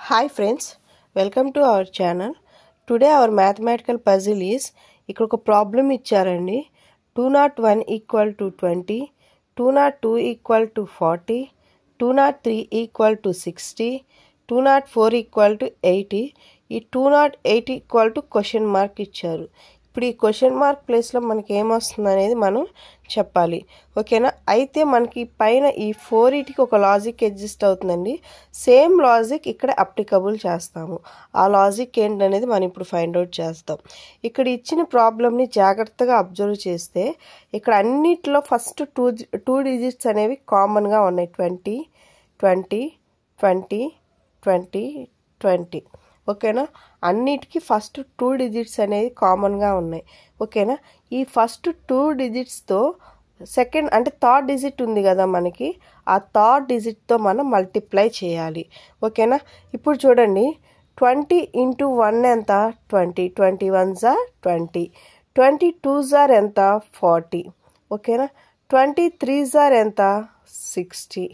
Hi friends, welcome to our channel. Today our mathematical puzzle is ఇక్కడ ఒక problem ఇచ్చారండి. 201 equal to 20, 202 equal to 40, 203 equal to 60, 204 equal to 80. ఈ 208 equal to question mark ఇచ్చారు. ఇప్పుడు ఈ question mark ప్లేస్లో మనకి ఏమొస్తుంది అనేది మనం చెప్పాలి. ఓకేనా? అయితే మనకి పైన ఈ 4కి ఒక లాజిక్ ఎగ్జిస్ట్ అవుతుందండి. సేమ్ లాజిక్ ఇక్కడ అప్లికబుల్ చేస్తాము. ఆ లాజిక్ ఏంటనేది మనం ఇప్పుడు ఫైండ్ అవుట్ చేస్తాం. ఇక్కడ ఇచ్చిన ప్రాబ్లమ్ని జాగ్రత్తగా అబ్జర్వ్ చేస్తే ఇక్కడ అన్నిట్లో ఫస్ట్ టూ డిజిట్స్ అనేవి కామన్గా ఉన్నాయి. 20 20 20 20 20. ఓకేనా? అన్నిటికీ ఫస్ట్ 2 డిజిట్స్ అనేవి కామన్గా ఉన్నాయి. ఓకేనా? ఈ ఫస్ట్ 2 డిజిట్స్తో సెకండ్ అంటే థర్డ్ డిజిట్ ఉంది కదా మనకి, ఆ థర్డ్ డిజిట్తో మనం మల్టిప్లై చేయాలి. ఓకేనా? ఇప్పుడు చూడండి, 20 ఇంటూ 1 ఎంత? 20, 21 జార్ 20, 22 జార్ ఎంత? 40. ఓకేనా? 23 జార్ ఎంత? 60,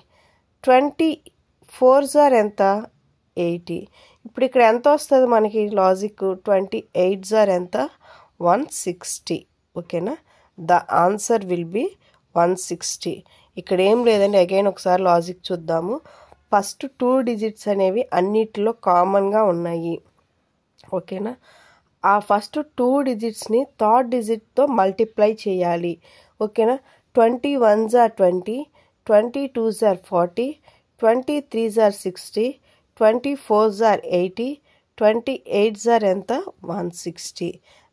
24 జార్ ఎంత? 80. ఇప్పుడు ఇక్కడ ఎంత వస్తుంది మనకి లాజిక్? 28 జార్ ఎంత? 160. ఓకేనా? The answer will be 160. ఇక్కడ ఏం లేదండి, అగైన్ ఒకసారి లాజిక్ చూద్దాము. ఫస్ట్ 2 డిజిట్స్ అనేవి అన్నిటిలో కామన్గా ఉన్నాయి. ఓకేనా? ఆ ఫస్ట్ 2 డిజిట్స్ని థర్డ్ డిజిట్తో మల్టిప్లై చేయాలి. ఓకేనా? 21 జార్ 20, 22 జార్ 40, 23 జార్ 60, 24 జార్ 80, 28 జార్ ఎంత? 160.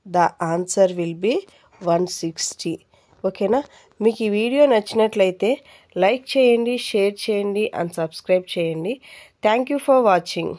The answer will be 160. ఓకేనా? మీకు ఈ వీడియో నచ్చినట్లయితే లైక్ చేయండి, షేర్ చేయండి అండ్ సబ్స్క్రైబ్ చేయండి. Thank you for watching.